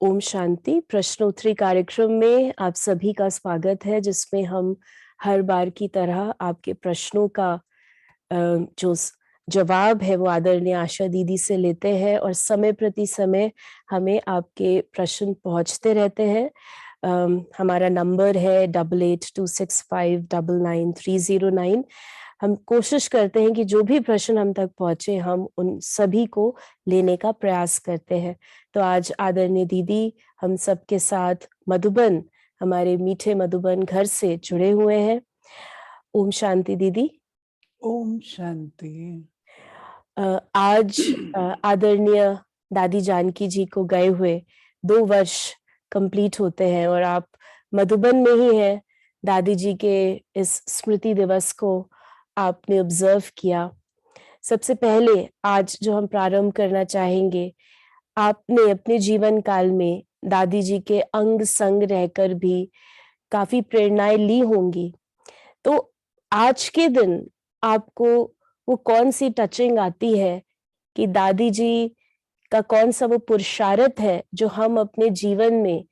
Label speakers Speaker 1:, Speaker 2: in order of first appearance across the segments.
Speaker 1: ओम शांति। प्रश्नोत्तरी कार्यक्रम में आप सभी का स्वागत है, जिसमें हम हर बार की तरह आपके प्रश्नों का जो जवाब है वो आदरणीय आशा दीदी से लेते हैं और समय प्रति समय हमें आपके प्रश्न पहुंचते रहते हैं। हमारा नंबर है 8826599309। हम कोशिश करते हैं कि जो भी प्रश्न हम तक पहुंचे हम उन सभी को लेने का प्रयास करते हैं। तो आज आदरणीय दीदी हम सबके साथ मधुबन, हमारे मीठे मधुबन घर से जुड़े हुए हैं। ओम शांति दीदी।
Speaker 2: ओम शांति।
Speaker 1: आज आदरणीय दादी जानकी जी को गए हुए 2 वर्ष कंप्लीट होते हैं और आप मधुबन में ही हैं। दादी जी के इस स्मृति दिवस को आपने ऑब्जर्व किया। सबसे पहले आज जो हम प्रारंभ करना चाहेंगे, आपने अपने जीवन काल में दादी जी के अंग संग रहकर भी काफी प्रेरणाएं ली होंगी। तो आज के दिन आपको वो कौन सी टचिंग आती है कि दादी जी का कौन सा वो पुरुषार्थ है जो हम अपने जीवन में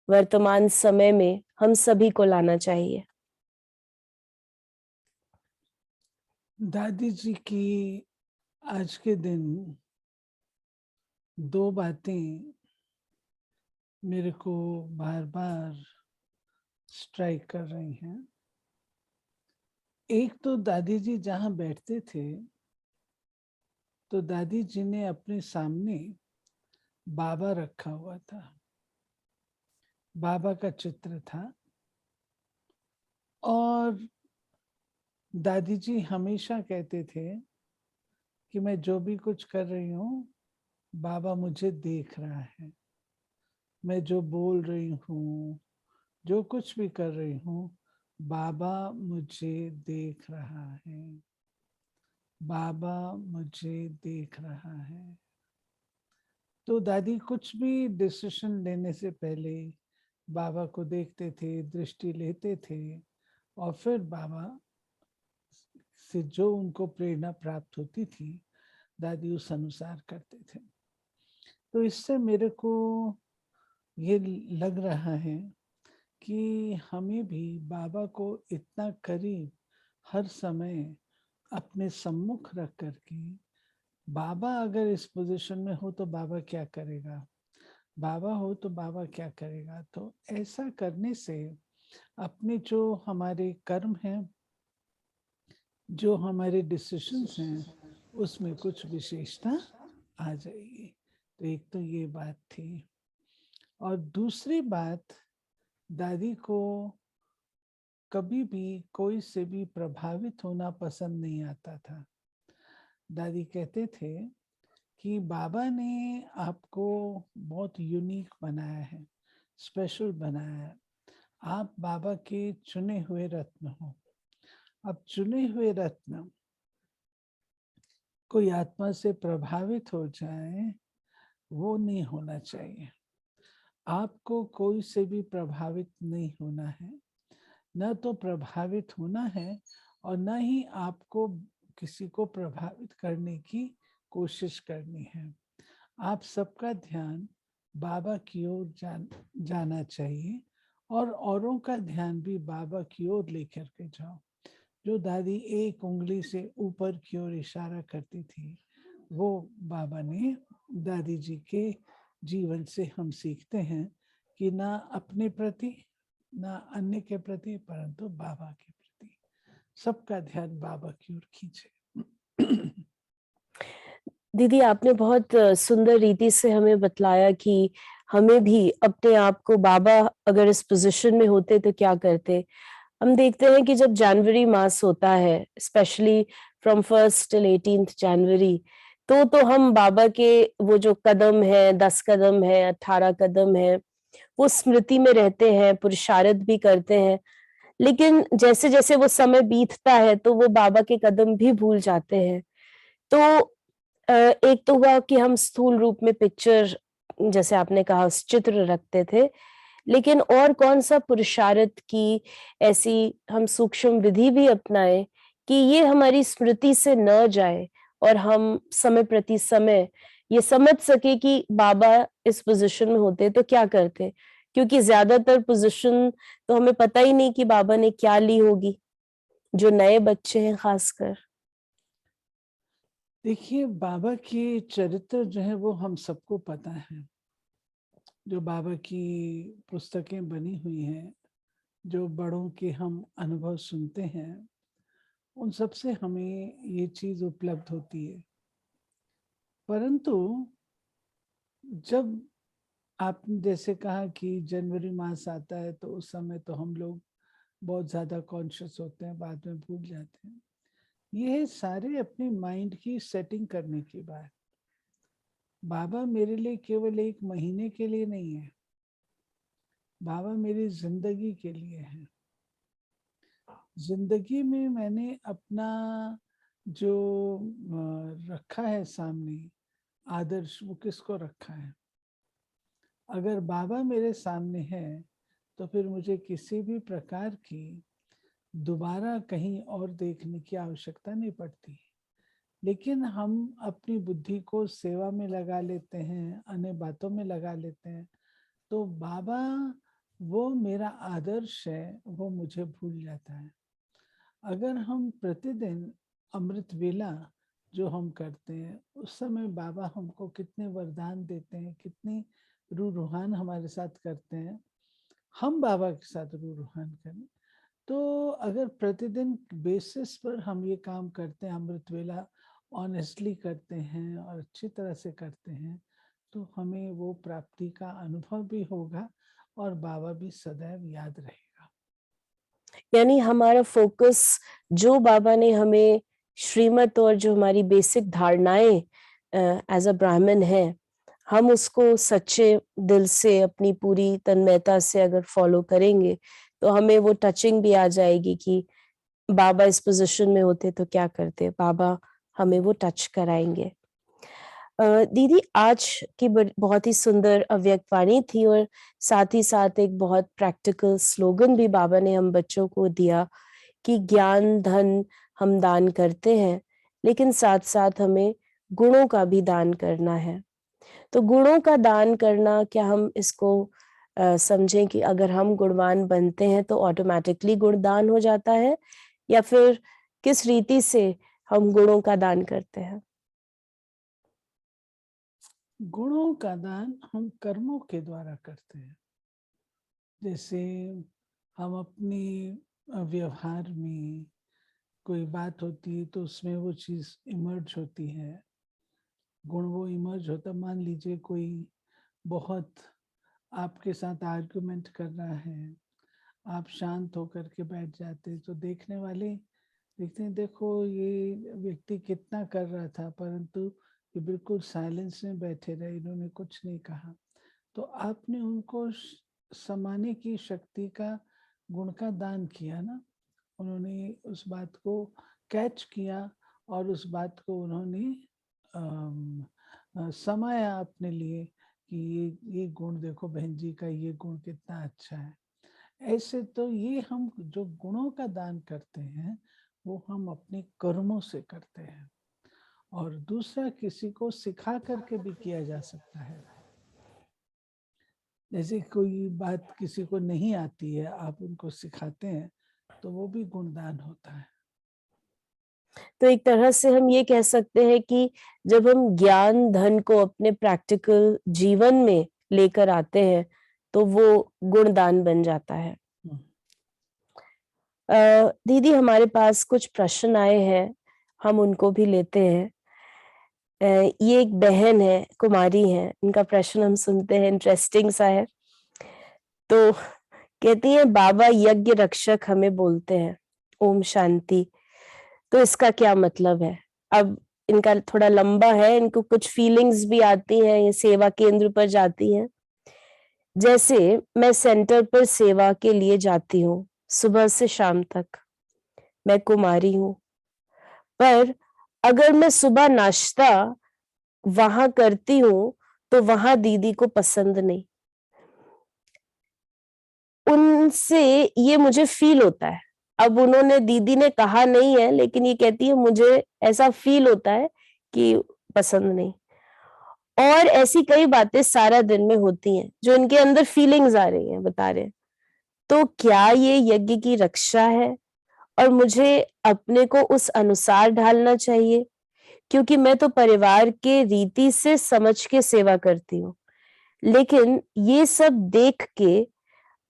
Speaker 1: वर्तमान समय में हम सभी को लाना चाहिए?
Speaker 2: दादी जी की आज के दिन 2 बातें मेरे को बार बार स्ट्राइक कर रही हैं। एक तो दादी जी जहाँ बैठते थे तो दादी जी ने अपने सामने बाबा रखा हुआ था, बाबा का चित्र था और दादी जी हमेशा कहते थे कि मैं जो भी कुछ कर रही हूँ बाबा मुझे देख रहा है, मैं जो बोल रही हूँ, जो कुछ भी कर रही हूँ, बाबा मुझे देख रहा है, बाबा मुझे देख रहा है। तो दादी कुछ भी डिसीजन लेने से पहले बाबा को देखते थे, दृष्टि लेते थे और फिर बाबा से जो उनको प्रेरणा प्राप्त होती थी दादी उस अनुसार करते थे। तो इससे मेरे को ये लग रहा है कि हमें भी बाबा को इतना करीब हर समय अपने सम्मुख रख करके, बाबा अगर इस पोजीशन में हो तो बाबा क्या करेगा, बाबा हो तो बाबा क्या करेगा, तो ऐसा करने से अपने जो हमारे कर्म हैं, जो हमारे डिसीजंस हैं, उसमें कुछ विशेषता आ जाएगी। तो एक तो ये बात थी और दूसरी बात, दादी को कभी भी कोई से भी प्रभावित होना पसंद नहीं आता था। दादी कहते थे कि बाबा ने आपको बहुत यूनिक बनाया है, स्पेशल बनाया है, आप बाबा के चुने हुए रत्न हो। अब चुने हुए रत्न कोई आत्मा से प्रभावित हो जाए वो नहीं होना चाहिए। आपको कोई से भी प्रभावित नहीं होना है, न तो प्रभावित होना है और न ही आपको किसी को प्रभावित करने की कोशिश करनी है। आप सबका ध्यान बाबा की ओर जाना चाहिए और औरों का ध्यान भी बाबा की ओर लेकर के जाओ। जो दादी एक उंगली से ऊपर की ओर इशारा करती थी वो बाबा ने दादी जी के जीवन से हम सीखते हैं कि ना अपने प्रति ना अन्य के प्रति परंतु बाबा के प्रति सबका ध्यान बाबा की ओर खींचे।
Speaker 1: दीदी, आपने बहुत सुंदर रीति से हमें बतलाया कि हमें भी अपने आप को, बाबा अगर इस पोजीशन में होते तो क्या करते। हम देखते हैं कि जब जनवरी मास होता है, specially from 1st till 18th जनवरी, तो हम बाबा के वो जो कदम है, 10 कदम है, 18 कदम है, वो स्मृति में रहते हैं, पुरुषार्थ भी करते हैं। लेकिन जैसे जैसे वो समय बीतता है तो वो बाबा के कदम भी भूल जाते हैं। तो एक तो हुआ कि हम स्थूल रूप में पिक्चर, जैसे आपने कहा, उस चित्र रखते थे, लेकिन और कौन सा पुरुषार्थ की ऐसी हम सूक्ष्म विधि भी अपनाएं कि ये हमारी स्मृति से न जाए और हम समय प्रति समय ये समझ सके कि बाबा इस पोजीशन में होते तो क्या करते, क्योंकि ज्यादातर पोजीशन तो हमें पता ही नहीं कि बाबा ने क्या ली होगी, जो नए बच्चे हैं खासकर।
Speaker 2: देखिए, बाबा के चरित्र जो है वो हम सबको पता है। जो बाबा की पुस्तकें बनी हुई हैं, जो बड़ों के हम अनुभव सुनते हैं, उन सब से हमें ये चीज उपलब्ध होती है। परंतु जब आपने जैसे कहा कि जनवरी मास आता है तो उस समय तो हम लोग बहुत ज्यादा कॉन्शियस होते हैं, बाद में भूल जाते हैं। ये सारे अपनी माइंड की सेटिंग करने की बात। बाबा मेरे लिए केवल एक महीने के लिए नहीं है, बाबा मेरी जिंदगी के लिए है। जिंदगी में मैंने अपना जो रखा है सामने आदर्श, वो किसको रखा है? अगर बाबा मेरे सामने है तो फिर मुझे किसी भी प्रकार की दोबारा कहीं और देखने की आवश्यकता नहीं पड़ती। लेकिन हम अपनी बुद्धि को सेवा में लगा लेते हैं, अन्य बातों में लगा लेते हैं, तो बाबा वो मेरा आदर्श है वो मुझे भूल जाता है। अगर हम प्रतिदिन अमृत वेला जो हम करते हैं, उस समय बाबा हमको कितने वरदान देते हैं, कितनी रूहान हमारे साथ करते हैं। हम बाबा के साथ रूहान करें तो अगर प्रतिदिन बेसिस पर हम ये काम करते हैं, अमृत वेला ऑनेस्टली करते हैं और अच्छी तरह से करते हैं, तो हमें वो प्राप्ति का अनुभव भी होगा और बाबा भी सदैव याद रहेगा।
Speaker 1: यानी हमारा फोकस, जो बाबा ने हमें श्रीमत और जो हमारी बेसिक धारणाएं एज अ ब्राह्मण है, हम उसको सच्चे दिल से अपनी पूरी तन्मयता से अगर फॉलो करेंगे तो हमें वो टचिंग भी आ जाएगी कि बाबा इस पोजीशन में होते तो क्या करते, बाबा हमें वो टच कराएंगे। दीदी, आज की बहुत ही सुंदर अव्यक्त वाणी थी और साथ ही साथ एक बहुत प्रैक्टिकल स्लोगन भी बाबा ने हम बच्चों को दिया कि ज्ञान धन हम दान करते हैं, लेकिन साथ साथ हमें गुणों का भी दान करना है। तो गुणों का दान करना, क्या हम इसको समझें कि अगर हम गुणवान बनते हैं तो ऑटोमेटिकली गुणदान हो जाता है, या फिर किस रीति से हम गुणों का दान करते हैं?
Speaker 2: गुणों का दान हम कर्मों के द्वारा करते हैं। जैसे हम अपनी व्यवहार में कोई बात होती है तो उसमें वो चीज इमर्ज होती है, गुण वो इमर्ज होता। मान लीजिए कोई बहुत आपके साथ आर्गुमेंट कर रहा है, आप शांत होकर के बैठ जाते तो देखने वाले देखते हैं, देखो ये व्यक्ति कितना कर रहा था परंतु ये बिल्कुल साइलेंस में बैठे रहे, इन्होंने कुछ नहीं कहा। तो आपने उनको समाने की शक्ति का, गुण का दान किया ना। उन्होंने उस बात को कैच किया और उस बात को उन्होंने समाया अपने लिए कि ये गुण देखो बहन जी का, ये गुण कितना अच्छा है। ऐसे तो ये हम जो गुणों का दान करते हैं वो हम अपने कर्मों से करते हैं, और दूसरा किसी को सिखा करके भी किया जा सकता है। जैसे कोई बात किसी को नहीं आती है, आप उनको सिखाते हैं तो वो भी गुणदान होता है।
Speaker 1: तो एक तरह से हम ये कह सकते हैं कि जब हम ज्ञान धन को अपने प्रैक्टिकल जीवन में लेकर आते हैं तो वो गुणदान बन जाता है। दीदी, हमारे पास कुछ प्रश्न आए हैं, हम उनको भी लेते हैं। ये एक बहन है, कुमारी है, इनका प्रश्न हम सुनते हैं, इंटरेस्टिंग सा है। तो कहती है, बाबा यज्ञ रक्षक हमें बोलते हैं, ओम शांति, तो इसका क्या मतलब है? अब इनका थोड़ा लंबा है, इनको कुछ फीलिंग्स भी आती हैं, ये सेवा केंद्र पर जाती हैं। जैसे मैं सेंटर पर सेवा के लिए जाती हूँ सुबह से शाम तक, मैं कुमारी हूँ, पर अगर मैं सुबह नाश्ता वहां करती हूँ तो वहां दीदी को पसंद नहीं, उनसे ये मुझे फील होता है। अब उन्होंने, दीदी ने कहा नहीं है, लेकिन ये कहती है मुझे ऐसा फील होता है कि पसंद नहीं। और ऐसी कई बातें सारा दिन में होती हैं जो इनके अंदर फीलिंग्स आ रही हैं, बता रहे हैं। तो क्या ये यज्ञ की रक्षा है और मुझे अपने को उस अनुसार ढालना चाहिए? क्योंकि मैं तो परिवार के रीति से समझ के सेवा करती हूँ, लेकिन ये सब देख के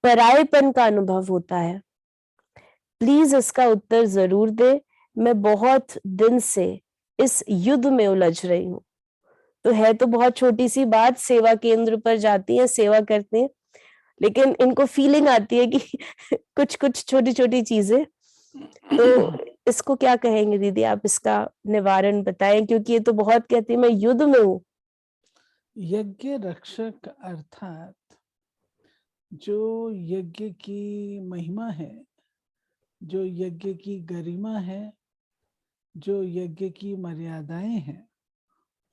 Speaker 1: परायेपन का अनुभव होता है। प्लीज इसका उत्तर जरूर दे। मैं बहुत दिन से इस युद्ध में उलझ रही हूँ। तो है तो बहुत छोटी सी बात, सेवा केंद्र पर जाती है, सेवा करते हैं, लेकिन इनको फीलिंग आती है कि कुछ कुछ छोटी छोटी चीजें। तो इसको क्या कहेंगे दीदी, आप इसका निवारण बताएं, क्योंकि ये तो बहुत कहती है मैं युद्ध में हूँ।
Speaker 2: यज्ञ रक्षक अर्थात जो यज्ञ की महिमा है, जो यज्ञ की गरिमा है, जो यज्ञ की मर्यादाएं हैं,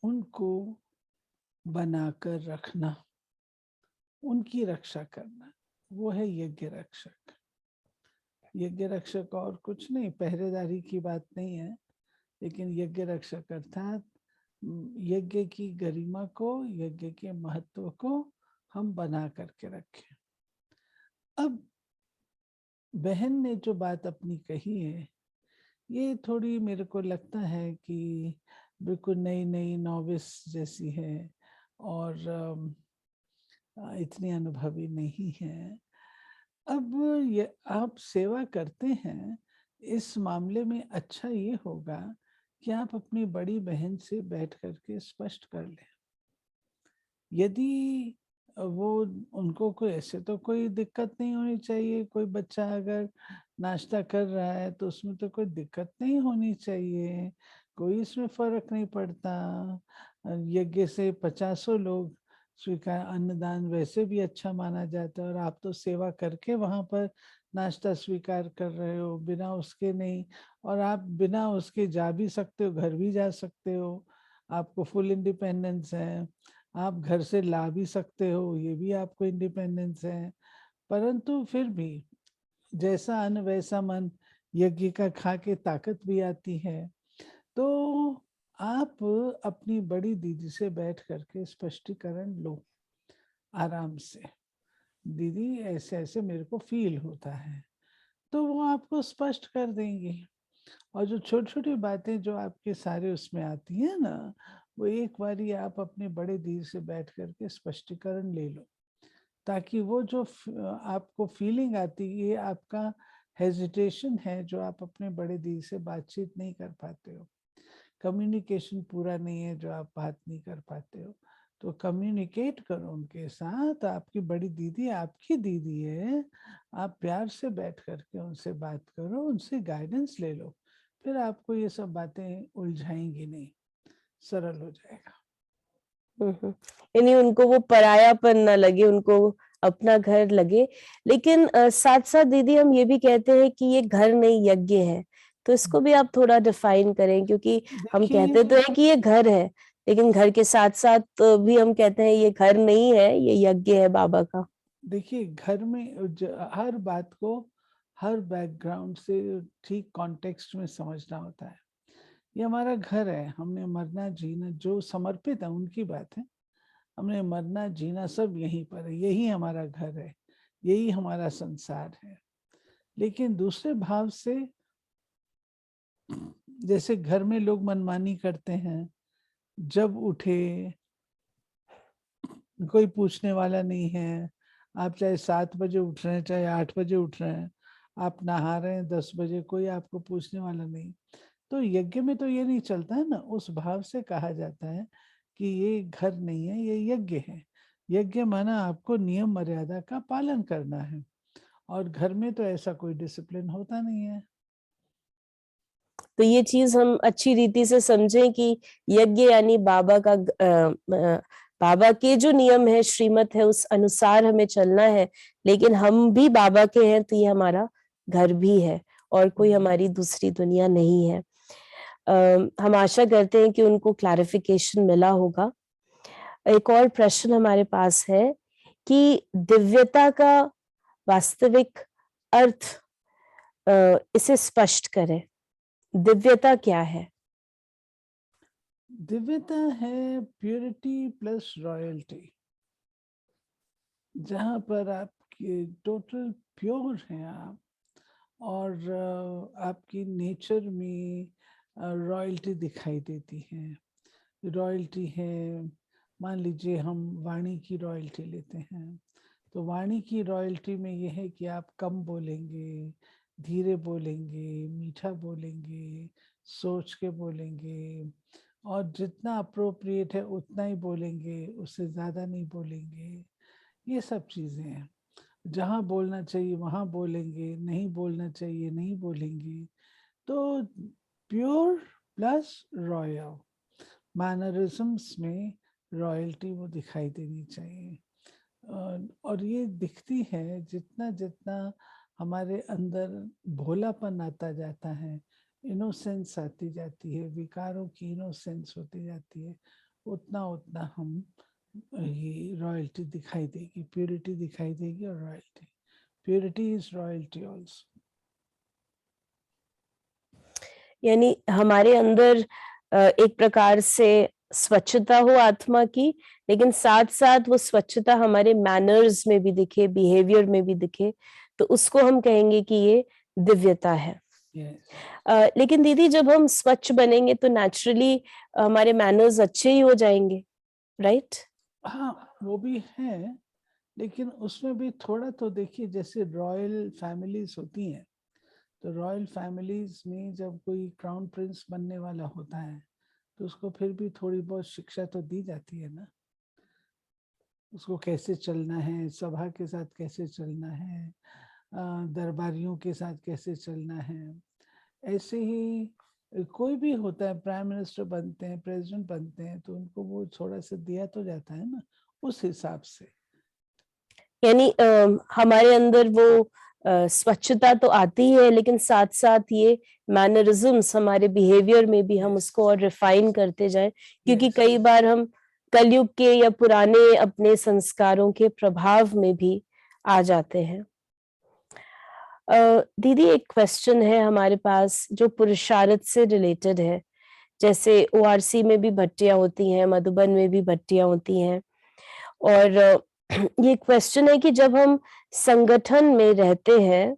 Speaker 2: उनको बनाकर रखना, उनकी रक्षा करना, वो है यज्ञ रक्षक। यज्ञ रक्षक और कुछ नहीं, पहरेदारी की बात नहीं है, लेकिन यज्ञ रक्षक अर्थात यज्ञ की गरिमा को, यज्ञ के महत्व को हम बना करके रखें। अब बहन ने जो बात अपनी कही है, ये थोड़ी मेरे को लगता है कि बिल्कुल नई नई नॉविस जैसी है और इतनी अनुभवी नहीं है। अब ये आप सेवा करते हैं, इस मामले में अच्छा ये होगा कि आप अपनी बड़ी बहन से बैठ करके स्पष्ट कर लें। यदि वो उनको कोई ऐसे तो कोई दिक्कत नहीं होनी चाहिए, कोई बच्चा अगर नाश्ता कर रहा है तो उसमें तो कोई दिक्कत नहीं होनी चाहिए, कोई इसमें फर्क नहीं पड़ता। यज्ञ से 50 लोग स्वीकार, अन्नदान वैसे भी अच्छा माना जाता है, और आप तो सेवा करके वहां पर नाश्ता स्वीकार कर रहे हो, बिना उसके नहीं। और आप बिना उसके जा भी सकते हो, घर भी जा सकते हो, आपको फुल इंडिपेंडेंस है। आप घर से ला भी सकते हो, ये भी आपको इंडिपेंडेंस है। परंतु फिर भी जैसा अन्न वैसा मन, यज्ञ का खा के ताकत भी आती है। तो आप अपनी बड़ी दीदी से बैठ करके स्पष्टीकरण लो आराम से। दीदी ऐसे ऐसे मेरे को फील होता है, तो वो आपको स्पष्ट कर देंगी। और जो छोटी छोटी बातें जो आपके सारे उसमें आती है ना, वो एक बारी आप अपने बड़े दीदी से बैठ करके स्पष्टीकरण ले लो, ताकि वो जो आपको फीलिंग आती है, ये आपका हेजिटेशन है जो आप अपने बड़े दीदी से बातचीत नहीं कर पाते हो, कम्युनिकेशन पूरा नहीं है जो आप बात नहीं कर पाते हो, तो कम्युनिकेट करो उनके साथ। आपकी बड़ी दीदी आपकी दीदी है, आप प्यार से बैठ करके उनसे बात करो, उनसे गाइडेंस ले लो, फिर आपको ये सब बातें उलझाएंगी नहीं, सरल हो जाएगा।
Speaker 1: यानी उनको वो परायापन ना लगे, उनको अपना घर लगे। लेकिन साथ साथ दीदी हम ये भी कहते हैं कि ये घर नहीं यज्ञ है, तो इसको भी आप थोड़ा डिफाइन करें, क्योंकि हम कहते तो
Speaker 2: देखिए,
Speaker 1: हैं कि ये घर है, लेकिन घर के साथ साथ भी हम कहते हैं ये घर नहीं है, ये यज्ञ है बाबा का।
Speaker 2: देखिए घर में हर बात को हर बैकग्राउंड से ठीक कॉन्टेक्स्ट में समझना होता है। ये हमारा घर है, हमने मरना जीना, जो समर्पित है उनकी बात है, हमने मरना जीना सब यहीं पर है, यही हमारा घर है, यही हमारा संसार है। लेकिन दूसरे भाव से, जैसे घर में लोग मनमानी करते हैं, जब उठे कोई पूछने वाला नहीं है, आप चाहे 7 बजे उठ रहे हैं चाहे 8 बजे उठ रहे हैं, आप नहा रहे हैं 10 बजे, कोई आपको पूछने वाला नहीं। तो यज्ञ में तो ये नहीं चलता है ना, उस भाव से कहा जाता है कि ये घर नहीं है, ये यज्ञ है। यज्ञ माना आपको नियम मर्यादा का पालन करना है, और घर में तो ऐसा कोई डिसिप्लिन होता नहीं है।
Speaker 1: तो ये चीज हम अच्छी रीति से समझें कि यज्ञ यानी बाबा का बाबा के जो नियम है, श्रीमत है, उस अनुसार हमें चलना है। लेकिन हम भी बाबा के हैं, तो ये हमारा घर भी है और कोई हमारी दूसरी दुनिया नहीं है। हम आशा करते हैं कि उनको क्लैरिफिकेशन मिला होगा। एक और प्रश्न हमारे पास है कि दिव्यता का वास्तविक अर्थ इसे स्पष्ट करें। दिव्यता क्या है?
Speaker 2: दिव्यता है प्योरिटी प्लस रॉयल्टी, जहाँ पर आपके टोटल प्योर हैं आप, और आपकी नेचर में रॉयल्टी दिखाई देती है। रॉयल्टी है, मान लीजिए हम वाणी की रॉयल्टी लेते हैं, तो वाणी की रॉयल्टी में यह है कि आप कम बोलेंगे, धीरे बोलेंगे, मीठा बोलेंगे, सोच के बोलेंगे, और जितना अप्रोप्रिएट है उतना ही बोलेंगे, उससे ज़्यादा नहीं बोलेंगे। ये सब चीज़ें हैं। जहाँ बोलना चाहिए वहाँ बोलेंगे, नहीं बोलना चाहिए नहीं बोलेंगे। तो प्योर प्लस रॉयल, मैनरिज्म्स में रॉयल्टी वो दिखाई देनी चाहिए। और ये दिखती है जितना जितना हमारे अंदर भोलापन आता जाता है, इनोसेंस आती जाती है, विकारों की इनोसेंस होती जाती है, उतना उतना हम ये रॉयल्टी दिखाई देगी, प्योरिटी दिखाई देगी। और royalty, purity is royalty also.
Speaker 1: यानी हमारे अंदर एक प्रकार से स्वच्छता हो आत्मा की, लेकिन साथ साथ वो स्वच्छता हमारे मैनर्स में भी दिखे, बिहेवियर में भी दिखे, तो उसको हम कहेंगे कि ये दिव्यता है। लेकिन दीदी जब हम स्वच्छ बनेंगे तो नेचुरली हमारे मैनर्स अच्छे ही हो जाएंगे, राइट?
Speaker 2: हाँ, वो भी है, लेकिन उसमें भी थोड़ा तो देखिए, जैसे रॉयल फैमिलीज होती हैं, तो रॉयल फैमिलीज में जब कोई क्राउन प्रिंस बनने वाला होता है, तो उसको फिर भी थोड़ी बहुत शिक्षा तो दी जाती है ना, उसको कैसे चलना है, सभा के साथ कैसे चलना है, दरबारियों के साथ कैसे चलना है। ऐसे ही कोई भी होता है, प्राइम मिनिस्टर बनते हैं, प्रेसिडेंट बनते हैं, तो उनको वो थोड़ा सा दिया तो जाता है ना, उस हिसाब से।
Speaker 1: यानी हमारे अंदर वो स्वच्छता तो आती है, लेकिन साथ साथ ये मैनरिज्म्स हमारे बिहेवियर में भी हम उसको और रिफाइन करते जाएं, क्योंकि कई बार हम कलयुग के या पुराने अपने संस्कारों के प्रभाव में भी आ जाते हैं। दीदी एक क्वेश्चन है हमारे पास जो पुरुषार्थ से रिलेटेड है। जैसे ओआरसी में भी भट्टियां होती हैं, मधुबन में भी भट्टियां होती हैं, और ये क्वेश्चन है कि जब हम संगठन में रहते हैं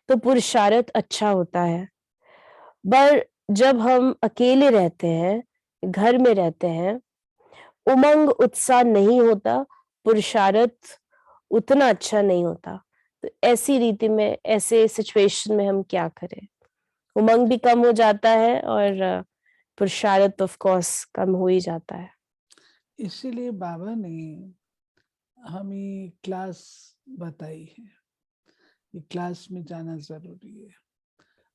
Speaker 1: तो पुरुषार्थ अच्छा होता है, पर जब हम अकेले रहते हैं, घर में रहते हैं, उमंग उत्साह नहीं होता, पुरुषार्थ उतना अच्छा नहीं होता। तो ऐसी रीति में, ऐसे सिचुएशन में हम क्या करें? उमंग भी कम हो जाता है और पुरुषार्थ ऑफ कोर्स कम हो ही जाता है।
Speaker 2: इसीलिए बाबा ने हमें क्लास बताई है, ये क्लास में जाना जरूरी है।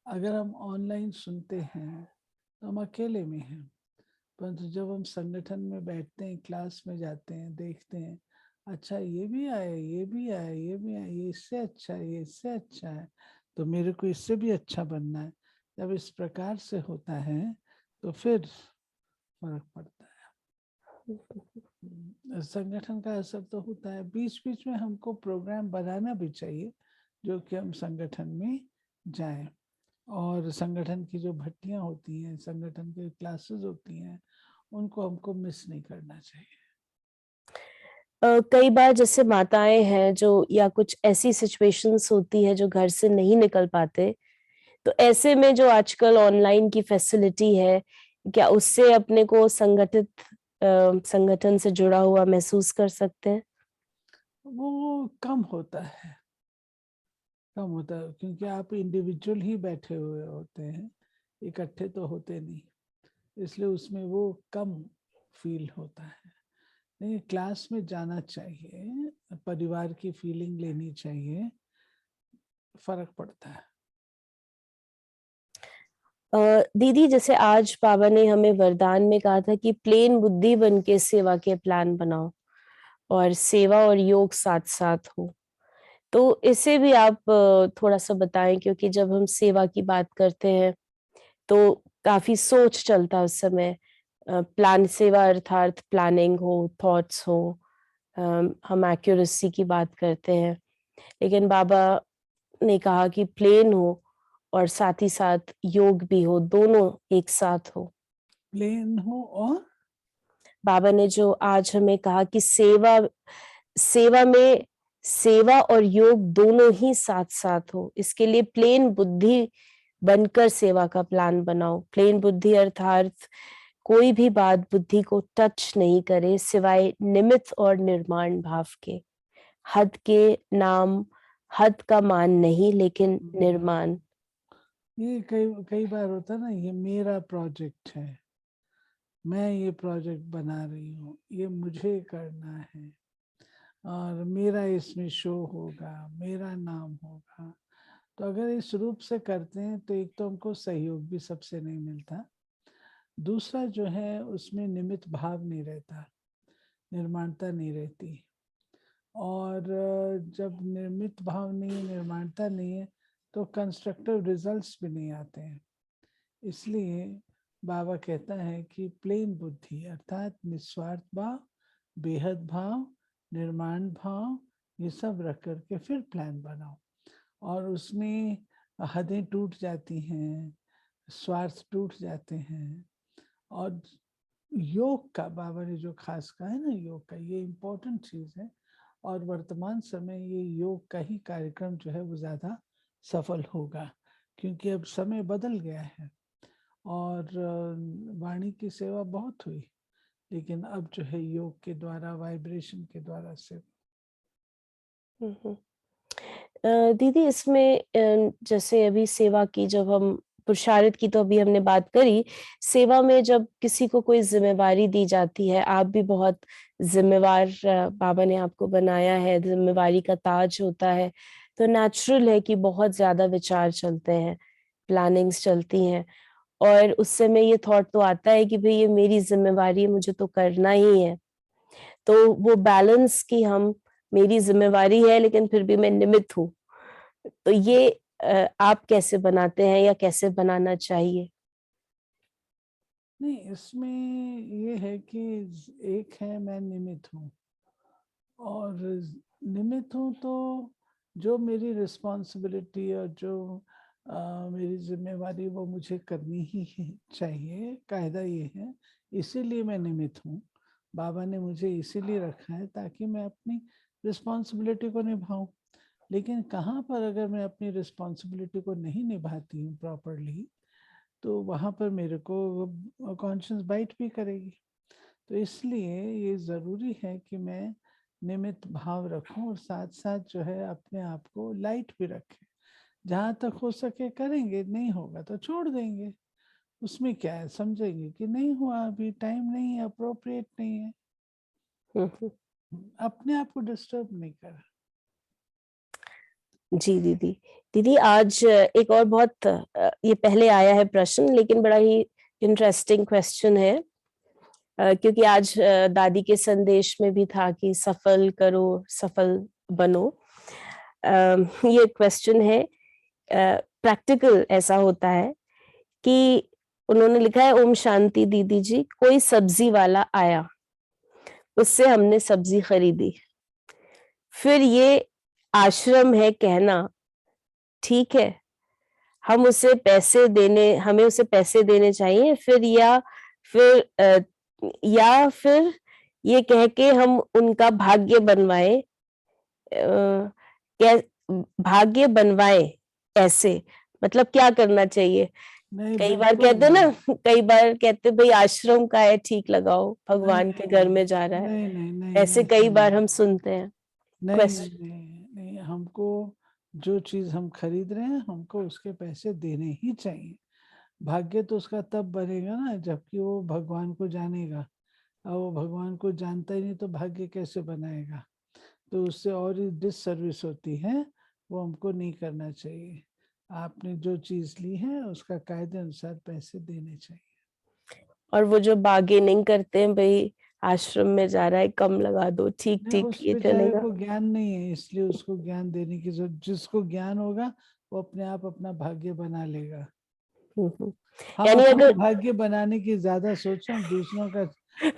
Speaker 2: अगर हम ऑनलाइन सुनते हैं तो हम अकेले में हैं, परंतु जब हम संगठन में बैठते हैं, क्लास में जाते हैं, देखते हैं, अच्छा ये भी आया, ये भी आया, ये भी आया, ये इससे अच्छा है, ये इससे अच्छा है, तो मेरे को इससे भी अच्छा बनना है। जब इस प्रकार से होता है तो फिर फर्क पड़ता है। संगठन का असर तो होता है। बीच बीच में हमको प्रोग्राम बनाना भी चाहिए जो कि हम संगठन में जाएं, और संगठन की जो भट्टियां होती हैं, संगठन के क्लासेस होती हैं, उनको हमको मिस नहीं करना चाहिए।
Speaker 1: कई बार जैसे माताएं हैं जो, या कुछ ऐसी सिचुएशंस होती है जो घर से नहीं निकल पाते, तो ऐसे में जो आजकल ऑनलाइन की फैसिलिटी है, क्या उससे अपने को संगठित संगठन से जुड़ा हुआ महसूस कर सकते हैं?
Speaker 2: वो कम होता है, कम होता है, क्योंकि आप इंडिविजुअल ही बैठे हुए होते हैं, इकट्ठे तो होते नहीं, इसलिए उसमें वो कम फील होता है। नहीं, क्लास में जाना चाहिए, परिवार की फीलिंग लेनी चाहिए, फर्क पड़ता है।
Speaker 1: दीदी जैसे आज बाबा ने हमें वरदान में कहा था कि प्लेन बुद्धि बन के सेवा के प्लान बनाओ, और सेवा और योग साथ साथ हो। तो इसे भी आप थोड़ा सा बताएं, क्योंकि जब हम सेवा की बात करते हैं तो काफी सोच चलता है उस समय। प्लान सेवा अर्थात प्लानिंग हो, थॉट्स हो, हम एक्यूरेसी की बात करते हैं, लेकिन बाबा ने कहा कि प्लेन हो और साथ ही साथ योग भी हो, दोनों एक साथ हो।
Speaker 2: प्लेन हो और
Speaker 1: बाबा ने जो आज हमें कहा कि सेवा सेवा में सेवा और योग दोनों ही साथ साथ हो, इसके लिए प्लेन बुद्धि बनकर सेवा का प्लान बनाओ। प्लेन बुद्धि अर्थात कोई भी बात बुद्धि को टच नहीं करे सिवाय निमित्त और निर्माण भाव के। हद के नाम, हद का मान नहीं, लेकिन निर्माण।
Speaker 2: ये कई कई बार होता है ना, ये मेरा प्रोजेक्ट है, मैं ये प्रोजेक्ट बना रही हूँ, ये मुझे करना है और मेरा इसमें शो होगा, मेरा नाम होगा। तो अगर इस रूप से करते हैं तो एक तो हमको सहयोग भी सबसे नहीं मिलता, दूसरा जो है उसमें निमित्त भाव नहीं रहता, निर्माणता नहीं रहती। और जब निर्मित भाव नहीं है, निर्माणता नहीं है, तो कंस्ट्रक्टिव रिजल्ट्स भी नहीं आते हैं। इसलिए बाबा कहता है कि प्लेन बुद्धि अर्थात निस्वार्थ भाव, बेहद भाव, निर्माण भाव, ये सब रख करके फिर प्लान बनाओ। और उसमें हदें टूट जाती हैं, स्वार्थ टूट जाते हैं। और योग का बाबा ने जो खास कहा है ना, योग का ये इम्पोर्टेंट चीज है। और वर्तमान समय ये योग का ही कार्यक्रम जो है वो ज्यादा सफल होगा, क्योंकि अब समय बदल गया है। और वाणी की सेवा बहुत हुई, लेकिन अब जो है योग के द्वारा, वाइब्रेशन के द्वारा से।
Speaker 1: दीदी इसमें जैसे अभी सेवा की, जब हम पुरुषार्थ की तो अभी हमने बात करी, सेवा में जब किसी को कोई जिम्मेवारी दी जाती है, आप भी बहुत जिम्मेवार, बाबा ने आपको बनाया है, जिम्मेवारी का ताज होता है, तो नेचुरल है कि बहुत ज्यादा विचार चलते हैं, प्लानिंग्स चलती हैं, और उस समय ये थॉट तो आता है कि भाई ये मेरी जिम्मेवारी है, मुझे तो करना ही है। तो वो बैलेंस की हम, मेरी जिम्मेवारी है लेकिन फिर भी मैं निमित्त हूँ, तो ये आप कैसे बनाते हैं या कैसे बनाना चाहिए?
Speaker 2: नहीं, इसमें ये है कि एक है मैं निमित्त हूँ, और निमित्त हूँ तो जो मेरी रिस्पॉन्सिबिलिटी और जो मेरी जिम्मेवारी वो मुझे करनी ही चाहिए, कायदा ये है। इसीलिए मैं निमित्त हूँ, बाबा ने मुझे इसीलिए रखा है ताकि मैं अपनी रिस्पॉन्सिबिलिटी को निभाऊं। लेकिन कहाँ पर अगर मैं अपनी रिस्पॉन्सिबिलिटी को नहीं निभाती हूँ प्रॉपरली, तो वहाँ पर मेरे को कॉन्शियस बाइट भी करेगी। तो इसलिए ये ज़रूरी है कि मैं निमित्त भाव रखूं और साथ साथ जो है अपने आप को लाइट भी रखें। जहाँ तक हो सके करेंगे, नहीं होगा तो छोड़ देंगे। उसमें क्या है, समझेंगे कि नहीं हुआ, अभी टाइम नहीं है, अप्रोप्रिएट नहीं है।
Speaker 1: हम्म।
Speaker 2: अपने आप को डिस्टर्ब नहीं कर।
Speaker 1: जी दीदी। दीदी आज एक और बहुत ये पहले आया है प्रश्न, लेकिन बड़ा ही इंटरेस्टिंग क्वेश्चन है, क्योंकि आज दादी के संदेश में भी था कि सफल करो, सफल बनो। ये क्वेश्चन है, प्रैक्टिकल ऐसा होता है कि उन्होंने लिखा है, ओम शांति दीदी जी, कोई सब्जी वाला आया, उससे हमने सब्जी खरीदी, फिर ये आश्रम है कहना ठीक है, हमें उसे पैसे देने चाहिए, या फिर ये कह के हम उनका भाग्य बनवाए, क्या भाग्य बनवाए, ऐसे मतलब क्या करना चाहिए?
Speaker 2: नहीं,
Speaker 1: कई बार
Speaker 2: बिल्कुल
Speaker 1: कहते
Speaker 2: नहीं।
Speaker 1: ना, कई बार कहते भाई आश्रम का है, ठीक लगाओ,
Speaker 2: नहीं
Speaker 1: भगवान के
Speaker 2: नहीं
Speaker 1: घर
Speaker 2: नहीं
Speaker 1: में जा रहा है,
Speaker 2: नहीं नहीं नहीं,
Speaker 1: ऐसे
Speaker 2: ऐसा
Speaker 1: कई बार
Speaker 2: नहीं।
Speaker 1: हम सुनते हैं।
Speaker 2: नहीं नहीं
Speaker 1: क्वेश्चन।
Speaker 2: नहीं नहीं, हमको जो चीज हम खरीद रहे हैं हमको उसके पैसे देने ही चाहिए। भाग्य तो उसका तब बनेगा ना जबकि वो भगवान को जानेगा। और वो भगवान को जानता ही नहीं तो भाग्य कैसे बनाएगा? तो उससे और ही डिससर्विस होती है, वो हमको नहीं करना चाहिए। आपने जो चीज ली है उसका कायदे अनुसार पैसे देने चाहिए।
Speaker 1: और वो जो बार्गेनिंग करते हैं, भाई आश्रम में जा रहा है, कम लगा दो, ठीक
Speaker 2: नहीं,
Speaker 1: ठीक
Speaker 2: उस
Speaker 1: ये
Speaker 2: बेचारे
Speaker 1: चलेगा।
Speaker 2: को ज्ञान नहीं है, इसलिए उसको ज्ञान देने की जरूरत। जिसको ज्ञान होगा वो अपने आप अपना भाग्य बना लेगा।
Speaker 1: हम्म।
Speaker 2: हम
Speaker 1: यानी
Speaker 2: अपना
Speaker 1: अगर
Speaker 2: भाग्य बनाने की ज्यादा सोचें, हम दूसरों का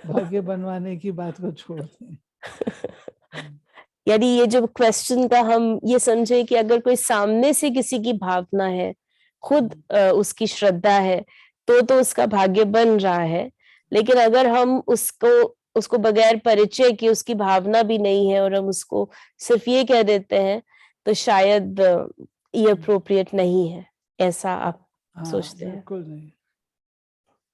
Speaker 2: भाग्य बनवाने की बात को छोड़ दें।
Speaker 1: यानी ये जो क्वेश्चन का हम ये समझे कि अगर कोई सामने से किसी की भावना है, खुद उसकी श्रद्धा है, तो उसका भाग्य बन रहा है, लेकिन अगर हम उसको बगैर परिचय के, उसकी भावना भी नहीं है और हम उसको सिर्फ ये कह देते हैं, तो शायद ये अप्रोप्रिएट नहीं है, ऐसा आप
Speaker 2: हाँ,
Speaker 1: सोचते हैं?
Speaker 2: बिल्कुल नहीं।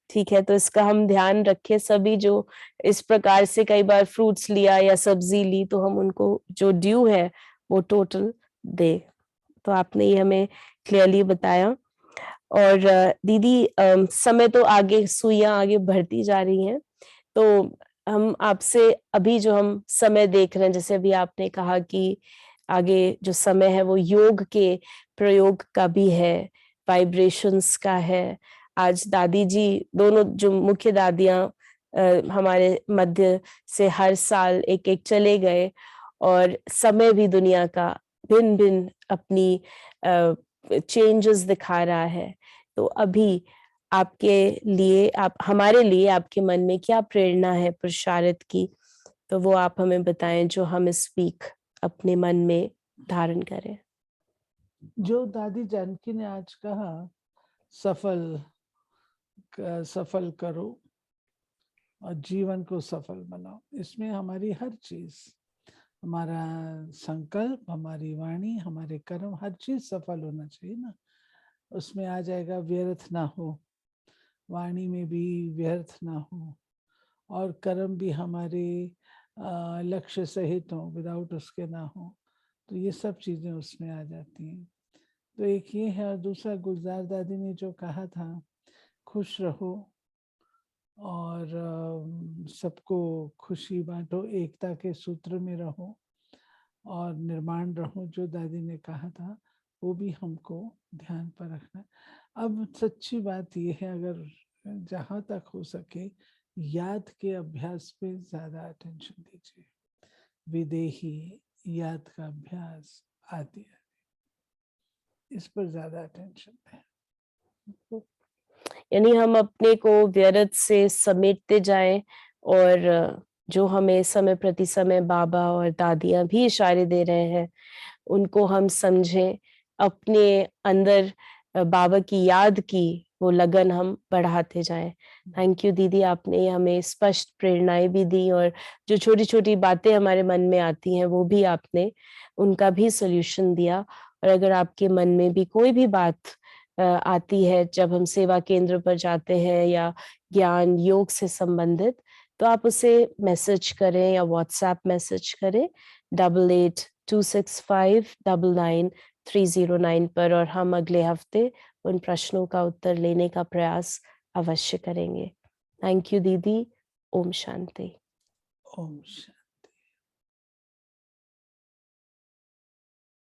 Speaker 1: ठीक है, तो इसका हम ध्यान रखें, सभी जो इस प्रकार से कई बार फ्रूट्स लिया या सब्जी ली, तो हम उनको जो ड्यू है वो टोटल दे। तो आपने ये हमें क्लियरली बताया। और दीदी, समय तो आगे, सुइयां आगे बढ़ती जा रही हैं, तो हम आपसे अभी जो हम समय देख रहे हैं, जैसे अभी आपने कहा कि आगे जो समय है वो योग के प्रयोग का भी है, वाइब्रेशंस का है। आज दादी जी, दोनों जो मुख्य दादियां हमारे मध्य से हर साल एक एक चले गए, और समय भी दुनिया का भिन्न भिन्न अपनी चेंजेस दिखा रहा है। तो अभी आपके लिए, आप हमारे लिए, आपके मन में क्या प्रेरणा है पुरुषार्थ की, तो वो आप हमें बताएं, जो हम इस वीक अपने मन में धारण करें।
Speaker 2: जो दादी जानकी ने आज कहा, सफल करो और जीवन को सफल बनाओ, इसमें हमारी हर चीज, हमारा संकल्प, हमारी वाणी, हमारे कर्म, हर चीज सफल होना चाहिए ना। उसमें आ जाएगा व्यर्थ ना हो, वाणी में भी व्यर्थ ना हो, और कर्म भी हमारे लक्ष्य सहित हो, विदाउट उसके ना हो। तो ये सब चीजें उसमें आ जाती हैं। तो एक ये है, और दूसरा गुलजार दादी ने जो कहा था, खुश रहो और सबको खुशी बांटो, एकता के सूत्र में रहो और निर्माण रहो, जो दादी ने कहा था वो भी हमको ध्यान पर रखना है। अब सच्ची बात ये है, अगर जहाँ तक हो सके याद के अभ्यास पे ज्यादा अटेंशन दीजिए, विदेही, याद का अभ्यास आदि, इस पर ज्यादा अटेंशन दें।
Speaker 1: यानी हम अपने को व्यर्थ से समेटते जाएं, और जो हमें समय प्रति समय बाबा और दादियां भी इशारे दे रहे हैं, उनको हम समझें, अपने अंदर बाबा की याद की वो लगन हम बढ़ाते जाएं। थैंक यू दीदी, आपने हमें स्पष्ट प्रेरणाएं भी दी, और जो छोटी छोटी बातें हमारे मन में आती हैं वो भी आपने उनका भी सॉल्यूशन दिया। और अगर आपके मन में भी कोई भी बात आती है जब हम सेवा केंद्र पर जाते हैं, या ज्ञान योग से संबंधित, तो आप उसे मैसेज करें या व्हाट्सएप मैसेज करें 8826599309 पर, और हम अगले हफ्ते उन प्रश्नों का उत्तर लेने का प्रयास अवश्य करेंगे। थैंक यू दीदी। ओम शांति।
Speaker 2: ओम शांति।